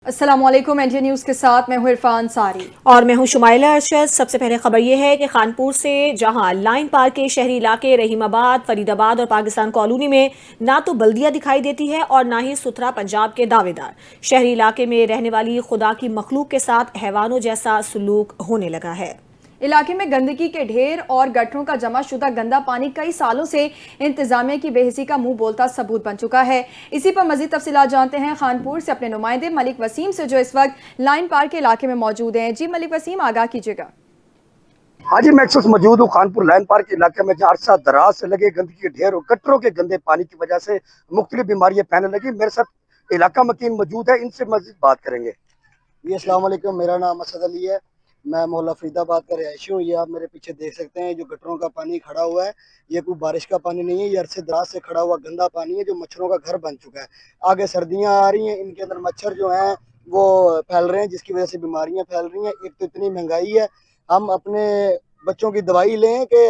अस्सलाम वालेकुम। NTA news के साथ मैं हूं इरफान सारी और मैं हूं शुमाइला अरशद। सबसे पहले खबर यह है कि खानपुर से जहां लाइन पार के शहरी इलाके रहीमाबाद, फरीदाबाद और पाकिस्तान कॉलोनी में ना तो बल्दियां दिखाई देती है और ना ही सुथरा पंजाब के दावेदार। शहरी इलाके में रहने वाली खुदा की मखलूक के साथ हैवानों जैसा सलूक होने लगा है। इलाके में गंदगी के ढेर और गटरों का जमा शुदा गंदा पानी कई सालों से इंतजामिया की बेहिसी का मुंह बोलता सबूत बन चुका है। इसी पर मजीद तफसीलात जानते हैं खानपुर से अपने नुमाइंदे मलिक वसीम से, जो इस वक्त लाइन पार के इलाके में मौजूद हैं। जी मलिक वसीम, आगाह कीजिएगा। हाँ जी, मैं इस वक्त मौजूद हूँ खानपुर लाइन पार्क के इलाके में, जहाँ अरसा दराज से लगे गंदगी के ढेर और गटरों के गंदे पानी की वजह से मुख्तलिफ बीमारियां फैलने लगी। मेरे साथ इलाका मकीन मौजूद है, इनसे मजीद बात करेंगे। जी अस्सलाम वालेकुम, मेरा नाम असद अली है। मैं मोहल्ला फरीदाबाद का रिहायशी हूँ। ये आप मेरे पीछे देख सकते हैं, जो गटरों का पानी खड़ा हुआ है, ये कोई बारिश का पानी नहीं है, ये अरसे दराज से खड़ा हुआ गंदा पानी है जो मच्छरों का घर बन चुका है। आगे सर्दियाँ आ रही हैं, इनके अंदर मच्छर जो हैं वो फैल रहे हैं, जिसकी वजह से बीमारियाँ फैल रही हैं। एक तो इतनी महंगाई है, हम अपने बच्चों की दवाई लें कि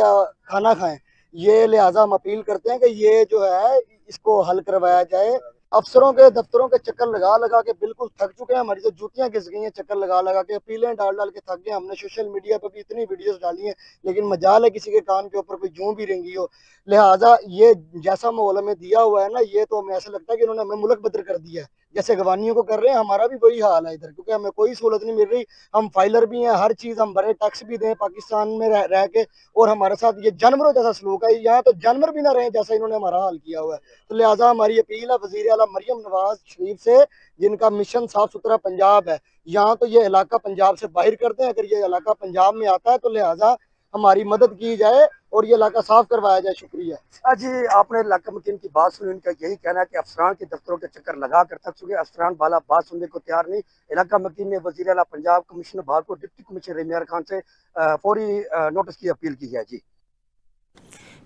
खाना खाएं, ये लिहाजा हम अपील करते हैं कि ये जो है इसको हल करवाया जाए। अफसरों के दफ्तरों के चक्कर लगा लगा के बिल्कुल थक चुके हैं, हमारी तो जूतियां घिस गई हैं चक्कर लगा लगा के, अपीलें डाल डाल के थक गए। हमने सोशल मीडिया पर भी इतनी वीडियोस डाली हैं, लेकिन मजाल है किसी के कान के ऊपर कोई जूं भी रेंगी हो। लिहाजा ये जैसा माहौल हमें दिया हुआ है ना, ये तो हमें ऐसा लगता है कि इन्होंने हमें मुल्क बदर कर दिया है, जैसे गवानियों को कर रहे हैं। हमारा भी वही हाल है इधर, क्योंकि हमें कोई सहूलत नहीं मिल रही। हम फाइलर भी हैं, हर चीज़ हम भरे, टैक्स भी दें पाकिस्तान में रह के, और हमारे साथ ये जानवरों जैसा सलूक है। यहाँ तो जानवर भी ना रहे जैसा इन्होंने हमारा हाल किया हुआ है। तो लिहाजा हमारी अपील है वज़ीर आला मरियम नवाज शरीफ से, जिनका मिशन साफ सुथरा पंजाब है, यहाँ तो ये इलाका पंजाब से बाहर करते हैं। अगर ये इलाका पंजाब में आता है तो लिहाजा हमारी मदद की जाए और ये इलाका साफ करवाया जाए। शुक्रिया। जी, आपने इलाका मकीन की बात सुनी, इनका यही कहना है कि अफसरान के दफ्तरों के चक्कर लगा कर थक चुके। अफसरान बाला बात सुनने को तैयार नहीं। इलाका मकीन ने वज़ीर आला पंजाब, कमिश्नर भार को, डिप्टी कमिश्नर रेमियार खान से फौरी नोटिस की अपील की है। जी,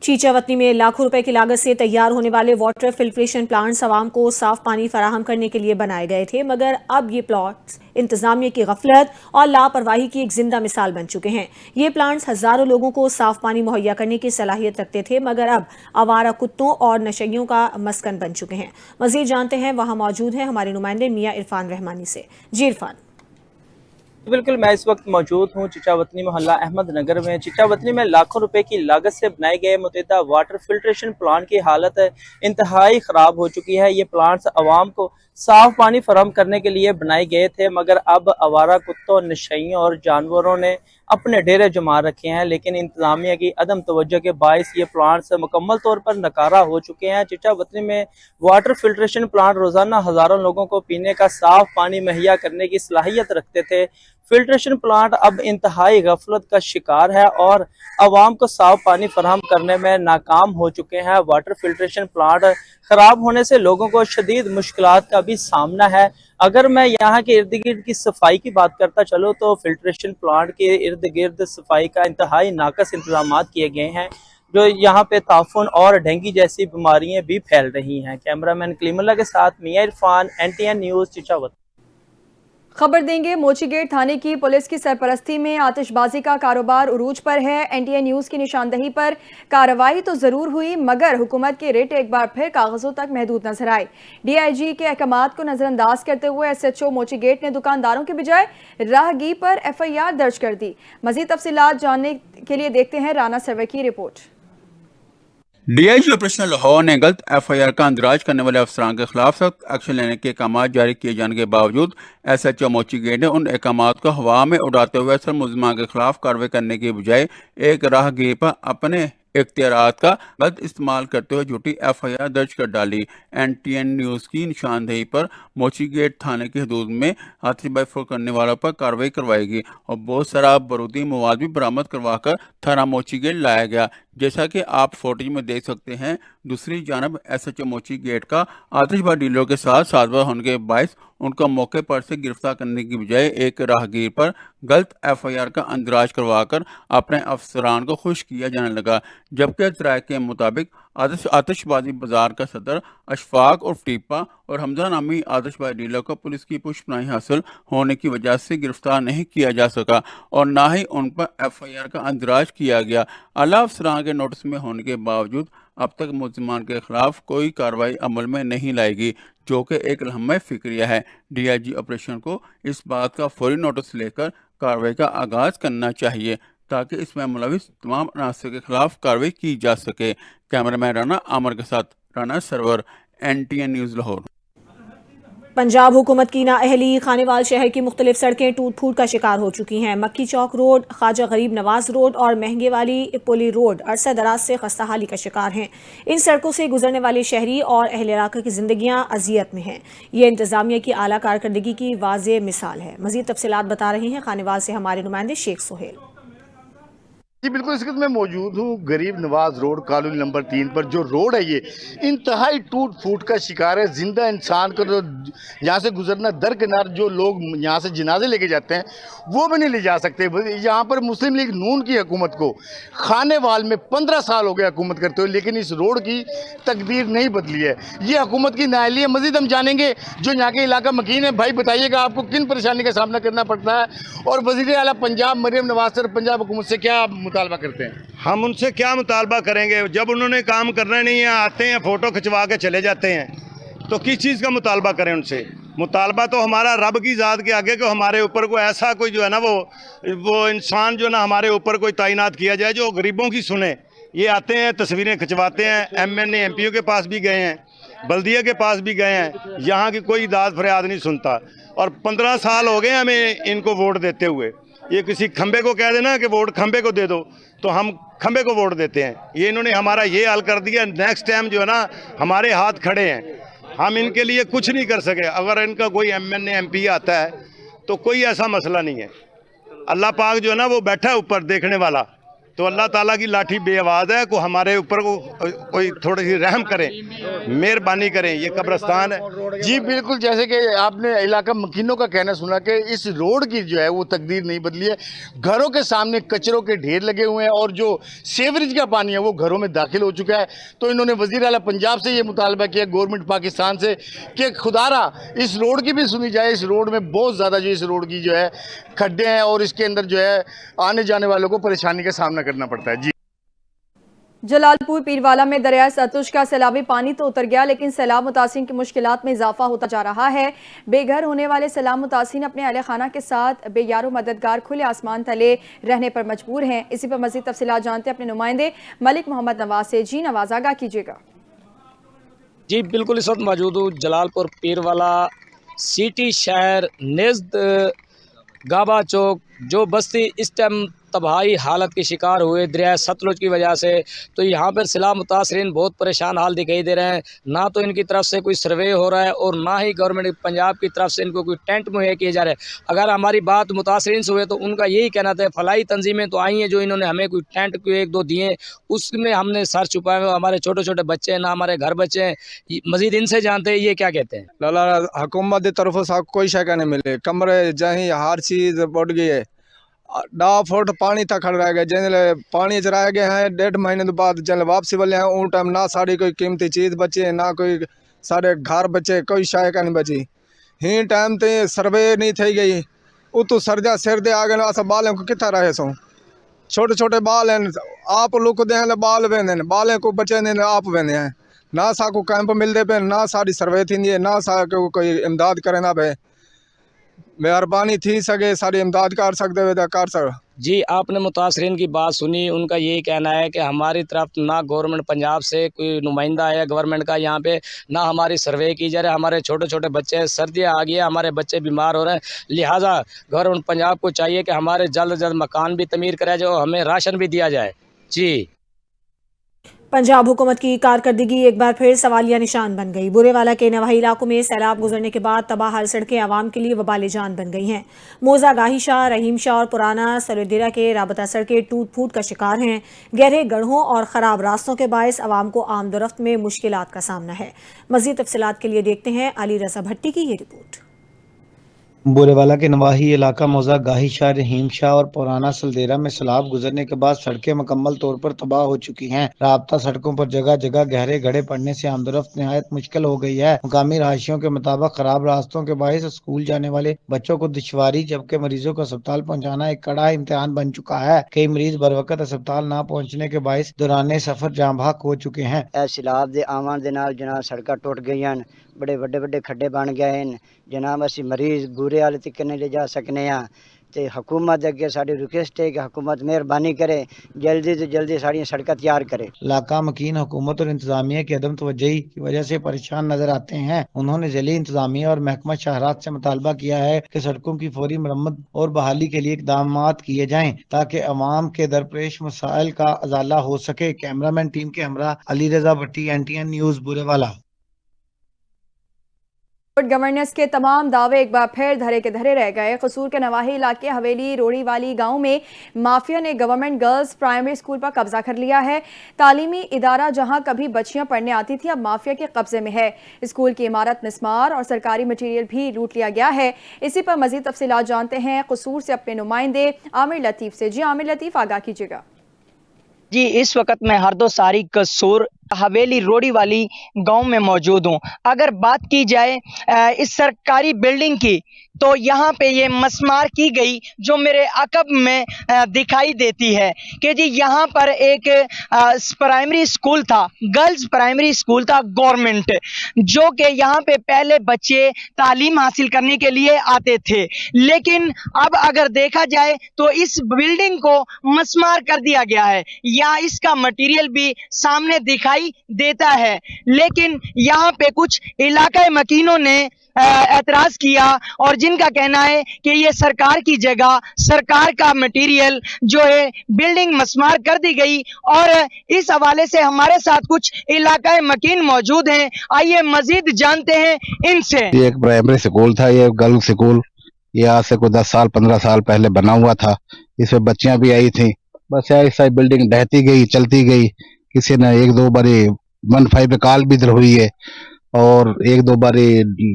चीचावतनी में लाखों रुपए की लागत से तैयार होने वाले वाटर फिल्ट्रेशन प्लांट्स आवाम को साफ पानी फराहम करने के लिए बनाए गए थे, मगर अब ये प्लांट्स इंतजामिया की गफलत और लापरवाही की एक जिंदा मिसाल बन चुके हैं। ये प्लांट्स हजारों लोगों को साफ पानी मुहैया करने की सलाहियत रखते थे, मगर अब आवारा कुत्तों और नशइयों का मस्कन बन चुके हैं। मजीद जानते हैं, वहां मौजूद हैं हमारे नुमाइंदे मियां इरफान रहमानी से। जी इरफान। बिल्कुल, मैं इस वक्त मौजूद हूँ चिचावतनी मोहल्ला अहमद नगर में। चिचावतनी में लाखों रुपए की लागत से बनाए गए मुतअद्दिद वाटर फिल्ट्रेशन प्लांट की हालत इंतहाई ख़राब हो चुकी है। ये प्लांट्स आवाम को साफ पानी फराहम करने के लिए बनाए गए थे, मगर अब आवारा कुत्तों, नशइयों और जानवरों ने अपने डेरे जमा रखे हैं। लेकिन इंतजामिया की अदम तवज्जो के बायस ये प्लांट्स मुकम्मल तौर पर नकारा हो चुके हैं। चिचावतनी में वाटर फिल्ट्रेशन प्लांट रोजाना हजारों लोगों को पीने का साफ पानी मुहैया करने की सलाहियत रखते थे। फिल्ट्रेशन प्लांट अब इंतहाई गफलत का शिकार है और आवाम को साफ पानी फराहम करने में नाकाम हो चुके हैं। वाटर फिल्ट्रेशन प्लांट खराब होने से लोगों को शदीद मुश्किलात का भी सामना है। अगर मैं यहाँ के इर्द गिर्द की सफाई की बात करता चलो तो फिल्ट्रेशन प्लांट के इर्द गिर्द सफाई का इंतहाई नाकस इंतजाम किए गए हैं, जो यहाँ पे ताफुन और डेंगू जैसी बीमारियां भी फैल रही हैं। कैमरामैन कलीमुल्लाह के साथ मियां इरफान, एनटीएन न्यूज़ चिचावत। खबर देंगे मोची गेट थाने की पुलिस की सरपरस्ती में आतिशबाजी का कारोबार उरूज पर है। एनटीए न्यूज़ की निशानदही पर कार्रवाई तो जरूर हुई, मगर हुकूमत के रेट एक बार फिर कागजों तक महदूद नजर आए। डीआईजी के अहकामात को नजरअंदाज करते हुए एसएचओ मोची गेट ने दुकानदारों के बजाय राहगी पर एफआईआर दर्ज कर दी। मजीद तफसीलात जानने के लिए देखते हैं राना सर्वे की रिपोर्ट। डीआईजी ऑपरेशन लाहौर ने गलत एफआईआर का अंदराज करने वाले अफसरान के खिलाफ सख्त एक्शन लेने के अहकाम जारी किए जाने के बावजूद एसएचओ मोची गेट ने उन अहकाम को हवा में उड़ाते हुए असल मुलजमान के खिलाफ कार्रवाई करने के बजाय एक राहगीर पर अपने इख्तियारात का गलत इस्तेमाल करते हुए झूठी एफआईआर दर्ज कर डाली। एनटीएन न्यूज़ की निशानदेही पर मोची गेट थाने की हदूद में आतिशबाजी फरोख्त करने वालों पर कार्रवाई करवाएगी और बहुत सारा बारूदी मवाद भी बरामद करवाकर थाना मोची गेट लाया गया। जैसा कि आप फुटेज में देख सकते हैं, दूसरी जानब एसएचओ मोची गेट का आतिशबाजी डीलरों के साथ साझा होने के बायस उनका मौके पर से गिरफ्तार करने की बजाय एक राहगीर पर गलत एफआईआर का अंदराज करवाकर अपने अफसरान को खुश किया जाने लगा। जबकि ज़राए के मुताबिक आतिशबाजी बाजार का सदर अशफाक और टीपा और हमजा नामी आतिशबाजी डीलर को पुलिस की पुष्पनाही हासिल होने की वजह से गिरफ्तार नहीं किया जा सका और ना ही उन पर एफआईआर का अंदराज किया गया। आला अफसरान के नोटिस में होने के बावजूद اب تک ملزمان کے خلاف کوئی کارروائی عمل میں نہیں لائے گی، جو کہ ایک لمحہ فکریہ ہے۔ ڈی آئی جی آپریشن کو اس بات کا فوری نوٹس لے کر کارروائی کا آغاز کرنا چاہیے تاکہ اس میں ملوث تمام عناصر کے خلاف کارروائی کی جا سکے۔ کیمرہ مین رانا عامر کے ساتھ رانا سرور، NTN نیوز لاہور۔ پنجاب حکومت کی نااہلی خانیوال شہر کی مختلف سڑکیں ٹوٹ پھوٹ کا شکار ہو چکی ہیں۔ مکی چوک روڈ، خواجہ غریب نواز روڈ اور مہنگے والی پولی روڈ عرصہ دراز سے خستہ حالی کا شکار ہیں۔ ان سڑکوں سے گزرنے والے شہری اور اہل علاقہ کی زندگیاں اذیت میں ہیں۔ یہ انتظامیہ کی اعلیٰ کارکردگی کی واضح مثال ہے۔ مزید تفصیلات بتا رہے ہیں خانیوال سے ہمارے نمائندے شیخ سہیل۔ جی بالکل، اس وقت میں موجود ہوں غریب نواز روڈ کالونی نمبر 3 پر۔ جو روڈ ہے یہ انتہائی ٹوٹ پھوٹ کا شکار ہے۔ زندہ انسان کو یہاں سے گزرنا درکنار، جو لوگ یہاں سے جنازے لے کے جاتے ہیں وہ بھی نہیں لے جا سکتے۔ یہاں پر مسلم لیگ نون کی حکومت کو خانے وال میں 15 سال ہو گئے حکومت کرتے ہوئے، لیکن اس روڈ کی تقدیر نہیں بدلی ہے۔ یہ حکومت کی نااہلی ہے۔ مزید ہم جانیں گے جو یہاں کے علاقہ مکین ہے۔ بھائی بتائیے گا آپ کو کن پریشانی کا سامنا کرنا پڑتا ہے، اور وزیر اعلیٰ پنجاب مریم نواز سر پنجاب حکومت سے کیا مطالبہ کرتے ہیں؟ ہم ان سے کیا مطالبہ کریں گے جب انہوں نے کام کرنا نہیں ہے، آتے ہیں فوٹو کھنچوا کے چلے جاتے ہیں، تو کس چیز کا مطالبہ کریں ان سے؟ مطالبہ تو ہمارا رب کی ذات کے آگے کہ ہمارے اوپر کوئی ایسا کوئی جو ہے نا وہ انسان جو نا ہمارے اوپر کوئی تعینات کیا جائے جو غریبوں کی سنے۔ یہ آتے ہیں تصویریں کھنچواتے ہیں، MNA MP کے پاس بھی گئے ہیں، بلدیہ کے پاس بھی گئے ہیں، یہاں کی کوئی داد فریاد نہیں سنتا، اور 15 سال ہو گئے ہمیں ان کو ووٹ دیتے ہوئے۔ یہ کسی کھمبے کو کہہ دینا کہ ووٹ کھمبے کو دے دو تو ہم کھمبے کو ووٹ دیتے ہیں۔ یہ انہوں نے ہمارا یہ حل کر دیا، نیکسٹ ٹائم جو ہے نا ہمارے ہاتھ کھڑے ہیں، ہم ان کے لیے کچھ نہیں کر سکے۔ اگر ان کا کوئی MNA MP آتا ہے تو کوئی ایسا مسئلہ نہیں ہے۔ اللہ پاک جو ہے نا وہ بیٹھا ہے اوپر دیکھنے والا، تو اللہ تعالیٰ کی لاٹھی بے آواز ہے، کو ہمارے اوپر کو کوئی تھوڑی سی رحم کریں، مہربانی کریں۔ یہ قبرستان ہے۔ جی بالکل، جیسے کہ آپ نے علاقہ مکینوں کا کہنا سنا کہ اس روڈ کی جو ہے وہ تقدیر نہیں بدلی ہے۔ گھروں کے سامنے کچروں کے ڈھیر لگے ہوئے ہیں، اور جو سیوریج کا پانی ہے وہ گھروں میں داخل ہو چکا ہے۔ تو انہوں نے وزیر اعلیٰ پنجاب سے یہ مطالبہ کیا، گورنمنٹ پاکستان سے، کہ خدارا اس روڈ کی بھی سنی جائے۔ اس روڈ میں بہت زیادہ جو اس روڈ کی جو ہے کھڈے ہیں، اور اس کے اندر جو ہے آنے جانے والوں کو پریشانی کا سامنا کرنا پڑتا ہے۔ جی جلال پور پیروالا میں دریائے ستلج کا سیلابی پانی تو اتر گیا، لیکن سیلاب متاثرین کی مشکلات میں اضافہ ہوتا جا رہا ہے۔ بے گھر ہونے والے سیلاب متاثرین اپنے اہل خانہ کے ساتھ بے یار و مددگار کھلے آسمان تلے رہنے پر مجبور ہیں۔ اسی پر مزید تفصیلات جانتے ہیں اپنے نمائندے ملک محمد نواز سے۔ جی نواز، آگاہ کیجیے گا۔ جی بالکل، اس وقت موجود ہوں جلال پور پیروالا سٹی شہر نزد گابا چوک، جو بستی اس ٹائم تباہی حالت کے شکار ہوئے دریائے ستلج کی وجہ سے۔ تو یہاں پر سیلاب متاثرین بہت پریشان حال دکھائی دے رہے ہیں۔ نہ تو ان کی طرف سے کوئی سروے ہو رہا ہے، اور نہ ہی گورنمنٹ پنجاب کی طرف سے ان کو کوئی ٹینٹ مہیا کیے جا رہے ہیں۔ اگر ہماری بات متاثرین سے ہوئے تو ان کا یہی کہنا تھا، فلاحی تنظیمیں تو آئی ہیں جو انہوں نے ہمیں کوئی ٹینٹ کو 1-2 دیے، اس میں ہم نے سر چھپائے ہوئے، ہمارے چھوٹے چھوٹے بچے ہیں، نہ ہمارے گھر بچے ہیں۔ مزید ان سے جانتے ہیں یہ کیا کہتے ہیں۔ لالا حکومت کی طرف سے کوئی شے نہیں ملے، کمرے جہیں ہر چیز بڑھ گئی ہے۔ 10 فٹ پانی تک کھڑ رہ گئے، جن پانی چرائے گئے ہیں 1.5 مہینے کے بعد جن واپسی والے ہیں، ان ٹائم نہ ساری کوئی قیمتی چیز بچی ہے، نہ کوئی سارے گھر بچے، کوئی شے کا نہیں بچی۔ ہی ٹائم تے سروے نہیں تھی گئی، اتو سرجا سر دے آ گئے، اصل بالیں کو کتنا رہے سو، چھوٹے چھوٹے بال ہیں، آپ لک دیں بال ویندے، بالیں کو بچے نے آپ ویندے ہیں۔ نہ سا کو کیمپ ملتے پہ، نہ ساری سروے تھی، نہ سا کوئی امداد کرے نہ پہ۔ مہربانی تھی سکے ساری امداد کر سکتے ہوئے کر سکتے۔ جی آپ نے متاثرین کی بات سنی، ان کا یہی کہنا ہے کہ ہماری طرف نہ گورنمنٹ پنجاب سے کوئی نمائندہ ہے گورنمنٹ کا یہاں پہ، نہ ہماری سروے کی جا رہی ہے۔ ہمارے چھوٹے چھوٹے بچے ہیں، سردیاں آ گئی ہیں، ہمارے بچے بیمار ہو رہے ہیں، لہٰذا گورنمنٹ پنجاب کو چاہیے کہ ہمارے جلد جلد مکان بھی تعمیر کرایا جائے اور ہمیں راشن بھی دیا جائے۔ جی پنجاب حکومت کی کارکردگی ایک بار پھر سوالیہ نشان بن گئی۔ برے والا کے نواحی علاقوں میں سیلاب گزرنے کے بعد تباہ حال سڑکیں عوام کے لیے وبال جان بن گئی ہیں۔ موزہ گاہی شاہ، رحیم شاہ اور پرانا سلودیرہ کے رابطہ سڑکیں ٹوٹ پھوٹ کا شکار ہیں۔ گہرے گڑھوں اور خراب راستوں کے باعث عوام کو آمد و رفت میں مشکلات کا سامنا ہے۔ مزید تفصیلات کے لیے دیکھتے ہیں علی رضا بھٹی کی یہ رپورٹ۔ बोरेवाला के नवाही इलाका मौजा गाही शाह, रहीम शाह और पुराना सलदेरा में सैलाब गुजरने के बाद सड़कें मुकम्मल तौर पर तबाह हो चुकी हैं। राबता सड़कों पर जगह जगह गहरे गड्ढे पड़ने से आमदोरफ्त निहायत मुश्किल हो गई है। मुकामी रहायशियों के मुताबिक खराब रास्तों के बायस स्कूल जाने वाले बच्चों को दुश्वारी, जबकि मरीजों को अस्पताल पहुँचाना एक कड़ा इम्तिहान बन चुका है। कई मरीज बर वक्त अस्पताल न पहुँचने के बायस दौरान सफर जाम भाग हो चुके हैं। सैलाब के आवन दे नाल जनाब सड़कां टुट गईयां, बड़े वड्डे वड्डे खड्डे बन गए हैं जनाब। असीं मरीज बुरे हाल तक नहीं ले जा सकने हाँ ते हुकूमत अगे साडी रिक्वेस्ट है कि हुकूमत मेहरबानी करे, जल्दी से जल्दी साड़ी सड़कें तैयार करे। इलाका मकीन हुकूमत और इंतजामिया की अदम तवज्जोही की वजह से परेशान नजर आते हैं। उन्होंने जिले इंतजामिया और महकमा शहरात से मुतालबा किया है कि सड़कों की फौरी मरम्मत और बहाली के लिए इकदाम किए जाएं ताकि अवाम के दरपेश मसाइल का अजाला हो सके। कैमरामैन टीम के हमरा अली रजा भट्टी, NTN news, Burewala. Good governance के तमाम दावे एक बार फिर धरे के धरे रह गए। कसूर के नवाही इलाके हवेली रोड़ी वाली गांव में माफिया ने गवर्नमेंट गर्ल्स प्राइमरी स्कूल पर कब्जा कर लिया है। तालीमी इदारा जहां कभी बच्चियां पढ़ने आती थी, अब माफिया के कब्जे में है। स्कूल की इमारत, मिस्मार और सरकारी मटीरियल भी लूट लिया गया है। इसी पर मजीद तफसीलात जानते हैं कसूर से अपने नुमाइंदे आमिर लतीफ से। जी आमिर लतीफ, आगाह कीजिएगा। जी, इस वक्त मैं हरदो सारी कसूर हवेली रोड़ी वाली गांव में मौजूद हूं। अगर बात की जाए इस सरकारी बिल्डिंग की, तो यहाँ पे ये मस्मार की गई जो मेरे अकब में दिखाई देती है कि जी यहाँ पर एक प्राइमरी स्कूल था, गर्ल्स प्राइमरी स्कूल था गवर्नमेंट, जो कि यहाँ पे पहले बच्चे तालीम हासिल करने के लिए आते थे। लेकिन अब अगर देखा जाए तो इस बिल्डिंग को मस्मार कर दिया गया है, या इसका मटेरियल भी सामने दिखाई देता है। लेकिन यहाँ पे कुछ इलाका मकीनों ने एतराज किया और जिनका कहना है कि ये सरकार की जगह सरकार का मटेरियल जो है बिल्डिंग मस्मार कर दी गई। और इस हवाले से हमारे साथ कुछ इलाका मकीन मौजूद हैं, आइए मजीद जानते हैं इनसे। ये एक प्राइमरी स्कूल था, ये गर्ल्स स्कूल, ये आज से कोई 10 साल 15 साल पहले बना हुआ था। इसमें बच्चियां भी आई थी, बस ऐसा बिल्डिंग ढहती गई, चलती गई। किसी ने एक दो बारी 15 पे कॉल भी इधर हुई है और एक दो बारी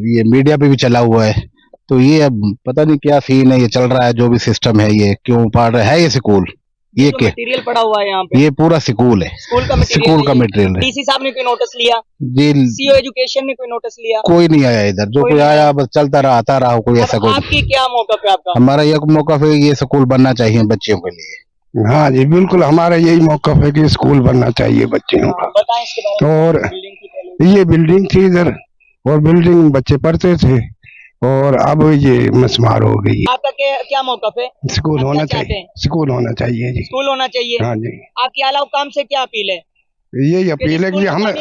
ये मीडिया पे भी चला हुआ है। तो ये अब पता नहीं क्या सीन है, ये चल रहा है जो भी सिस्टम है, ये क्यों पढ़ रहा है ये स्कूल, ये क्या मटेरियल पड़ा हुआ है यहाँ पे, ये पूरा स्कूल है, स्कूल का मटेरियल है। डीसी साहब ने कोई नोटिस लिया? जी, सीओ एजुकेशन ने कोई नोटिस लिया? कोई नहीं आया इधर, जो कोई आया बस चलता रहा, आता रहा, कोई ऐसा कोई। आपकी क्या मौका है आपका? हमारा एक मौका है, ये स्कूल बनना चाहिए बच्चियों के लिए। हाँ जी, बिल्कुल हमारा यही मौक़िफ़ है कि स्कूल बनना चाहिए बच्चियों का। बताएं इसके बारे में। और ये बिल्डिंग थी इधर, और बिल्डिंग बच्चे पढ़ते थे, और अब ये मस्मार हो गई। आपका क्या मौक़िफ़ है? स्कूल होना चाहिए, स्कूल होना चाहिए जी, स्कूल होना चाहिए। हाँ जी। आपकी आला हुकाम से क्या अपील है? यही अपील है कि हमें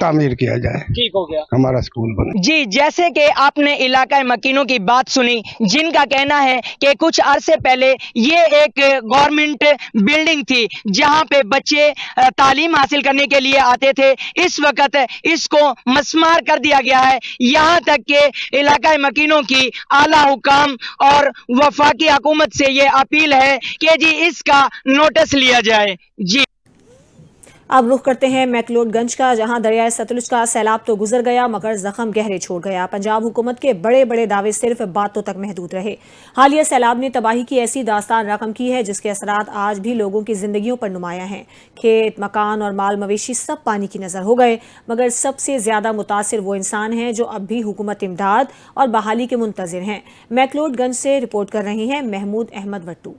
तामीर किया जाए, ठीक हो गया, हमारा स्कूल बने। जी, जैसे कि आपने इलाका मकीनों की बात सुनी, जिनका कहना है कि कुछ अरसे पहले ये एक गवर्नमेंट बिल्डिंग थी जहां पे बच्चे तालीम हासिल करने के लिए आते थे। इस वक्त इसको मस्मार कर दिया गया है। यहां तक के इलाका मकीनों की आला हुकाम और वफाकी हुकूमत से ये अपील है कि जी इसका नोटिस लिया जाए। जी, अब रुख करते हैं मैकलोडगंज का, जहां दरियाए सतलुज का सैलाब तो गुजर गया मगर जख्म गहरे छोड़ गया। पंजाब हुकूमत के बड़े बड़े दावे सिर्फ बातों तक महदूद रहे। हालिया सैलाब ने तबाही की ऐसी दास्तान रकम की है जिसके असरात आज भी लोगों की जिंदगियों पर नुमाया हैं। खेत, मकान और माल मवेशी सब पानी की नजर हो गए, मगर सबसे ज्यादा मुतासिर वो इंसान हैं जो अब भी हुकूमत इमदाद और बहाली के मुंतजिर हैं। मैकलोडगंज से रिपोर्ट कर रही हैं महमूद अहमद वट्टू।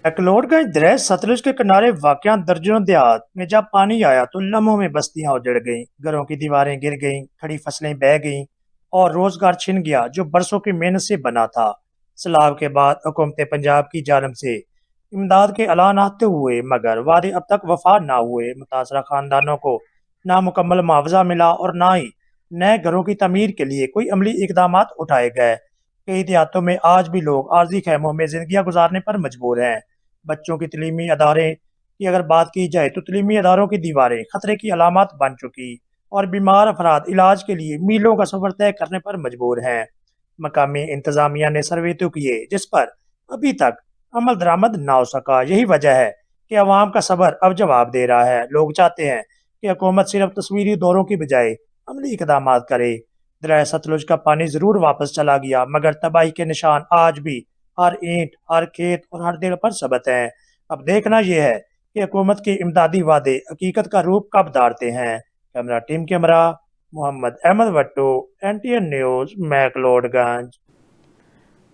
मैकलोडगंज दरिया सतलुज के किनारे वाक़या दर्जनों देहात में जब पानी आया तो लम्हों में बस्तियां उजड़ गईं, घरों की दीवारें गिर गईं, खड़ी फसलें बह गईं और रोजगार छिन गया जो बरसों की मेहनत से बना था। सैलाब के बाद हुकूमत पंजाब की जानिब से इमदाद के ऐलान आते हुए मगर वादे अब तक वफा ना हुए। मुतासरा खानदानों को ना मुकम्मल मुआवजा मिला और ना ही नए घरों की तमीर के लिए कोई अमली इकदाम उठाए गए। कई देहातों में आज भी लोग आर्जी खैमों में जिंदगियां गुजारने पर मजबूर हैं। बच्चों की तलीमी अदारे की अगर बात की जाए तो तलीमी अदारों की दीवारें खतरे की अलामत बन चुकी और बीमार अफराद इलाज के लिए मीलों का सफर तय करने पर मजबूर हैं। मकामी इंतजामिया ने सर्वे तो किए जिस पर अभी तक अमल दरामद ना हो सका। यही वजह है कि अवाम का सब्र अब जवाब दे रहा है। लोग चाहते हैं कि हुकूमत सिर्फ तस्वीरी दौरों की बजाय अमली इकदाम करे। दरिया सतलुज का पानी जरूर वापस चला गया, मगर तबाही के निशान आज भी हर ईंट, हर खेत और हर दिल पर सबत हैं। अब देखना यह है कि हुकूमत के इमदादी वादे हकीकत का रूप कब धारते हैं। Camera team camera Mohammad Ahmed Wattoo, NTN news, McLeodganj.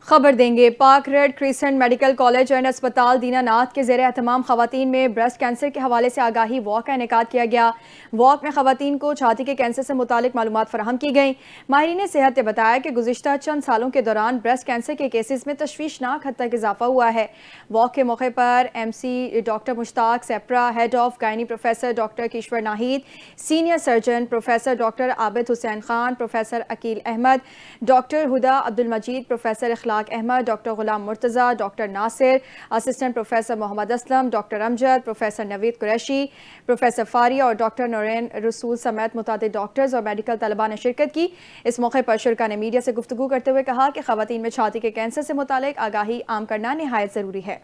खबर देंगे Pak red crescent medical college and अस्पताल दीनानाथ के ज़ेरे एहतमाम खवातीन में ब्रेस्ट कैंसर के हवाले से आगाही वॉक का इनेकाद किया गया। वॉक में खवातीन को छाती के कैंसर से मुतालिक मालूमात फराहम की गई। माहिरीन सेहत ने बताया कि गुज़िश्ता चंद सालों के दौरान ब्रेस्ट कैंसर के केसेस में तशवीशनाक हद तक इजाफा हुआ है। वॉक के मौके पर MC doctor Mushtaq Sepra, head of gynae professor doctor Kishwar Nahid, senior surgeon professor doctor Abid Hussain Khan, professor Aqeel Ahmed, doctor Huda Abdul Majeed, professor Ikhlaq Ahmed, doctor Ghulam Murtaza, doctor Nasir, assistant professor Mohammad Aslam, doctor Amjad, professor Naveed Qureshi, professor Faria और डॉक्टर नौरेन रसूल समेत मुतादिद डॉक्टर्स और मेडिकल तलबा ने शिरकत की। इस मौके पर शुरका ने मीडिया से गुफ्तगू करते हुए कहा कि खवातीन में छाती के कैंसर से मुतालिक आगाही आम करना निहायत ज़रूरी है।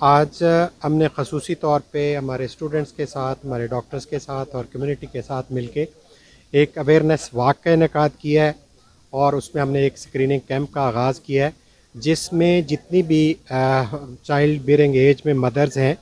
आज हमने खसूसी तौर पे हमारे स्टूडेंट्स के साथ, हमारे डॉक्टर्स के साथ और कम्युनिटी के साथ मिलके एक अवेयरनेस वॉक का इनेकाद किया है और उसमें हमने एक स्क्रीनिंग कैंप का आगाज़ किया है, जिसमें जितनी भी चाइल्ड बियरिंग एज में मदर्स हैं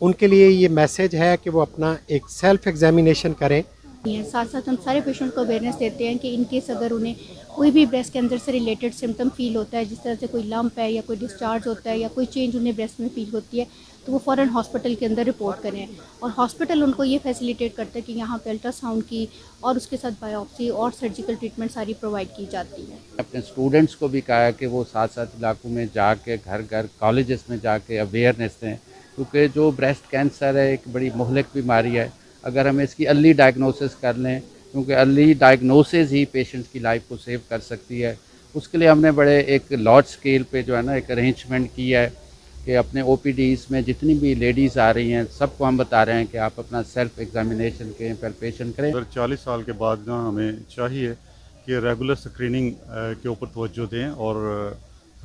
उनके लिए ये मैसेज है कि वो अपना एक सेल्फ एग्जामिनेशन करें। साथ साथ हम सारे पेशेंट को अवेयरनेस देते हैं कि इन केस अगर उन्हें कोई भी ब्रेस्ट कैंसर से रिलेटेड सिम्टम फील होता है, जिस तरह से कोई लंप है या कोई डिस्चार्ज होता है या कोई चेंज उन्हें ब्रेस्ट में फील होती है, तो वो फ़ौरन हॉस्पिटल के अंदर रिपोर्ट करें। और हॉस्पिटल उनको ये फैसिलिटेट करता है कि यहाँ पे अल्ट्रासाउंड की और उसके साथ बायोप्सी और सर्जिकल ट्रीटमेंट सारी प्रोवाइड की जाती है। अपने स्टूडेंट्स को भी कहा है कि वो साथ साथ इलाकों में जाके घर घर कॉलेजेस में जाके अवेयरनेस दें, क्योंकि जो ब्रेस्ट कैंसर है एक बड़ी मुहलिक बीमारी है। अगर हम इसकी अर्ली डायग्नोसिस कर लें, क्योंकि अर्ली डायग्नोसिस ही पेशेंट्स की लाइफ को सेव कर सकती है, उसके लिए हमने बड़े एक लार्ज स्केल पे जो है ना एक अरेंजमेंट किया है कि अपने OPDs में जितनी भी लेडीज़ आ रही हैं सबको हम बता रहे हैं कि आप अपना सेल्फ एग्जामिनेशन के पैल्पेशन करें। 40 साल के बाद ना हमें चाहिए कि रेगुलर स्क्रीनिंग के ऊपर तवज्जो दें और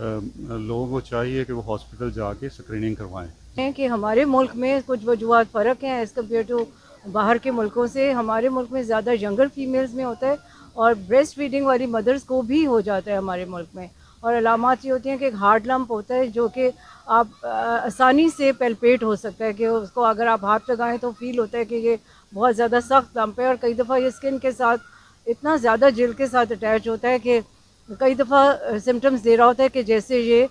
लोगों को चाहिए कि वो हॉस्पिटल जाके स्क्रीनिंग करवाएं। कि हमारे मुल्क में कुछ वजूहात फ़र्क हैं एज़ कम्पेयर टू बाहर के मुल्कों से। हमारे मुल्क में ज़्यादा यंगर फीमेल्स में होता है और ब्रेस्ट फीडिंग वाली मदर्स को भी हो जाता है हमारे मुल्क में। और अलामात ये होती हैं कि एक हार्ड लंप होता है जो कि आप आसानी से पेल्पेट हो सकता है कि उसको अगर आप हाथ लगाएं तो फील होता है कि ये बहुत ज़्यादा सख्त लंप है। और कई दफ़ा ये स्किन के साथ इतना ज़्यादा जिल्द के साथ अटैच होता है कि कई दफ़ा सिम्टम्स दे रहा होता है कि जैसे ये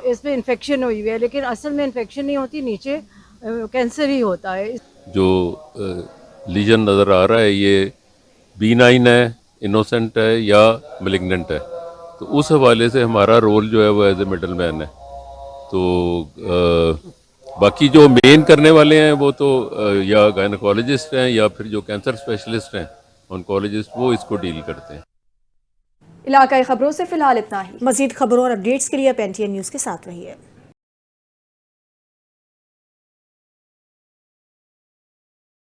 इसमें इन्फेक्शन हुई हुई है, लेकिन असल में इन्फेक्शन नहीं होती, नीचे कैंसर ही होता है। जो लीजन नज़र आ रहा है ये बीनाइन है, इनोसेंट है या मलिग्नेंट है, तो उस हवाले से हमारा रोल जो है वो एज ए मिडल मैन है। तो बाकी जो मेन करने वाले हैं वो तो या गायनकोलॉजिस्ट हैं या फिर जो कैंसर स्पेशलिस्ट हैं ऑन्कोलॉजिस्ट, वो इसको डील करते हैं। इलाकाई खबरों से फिलहाल इतना ही। मजीद खबरों और अपडेट्स के लिए आप NTN न्यूज़ के साथ रहिए।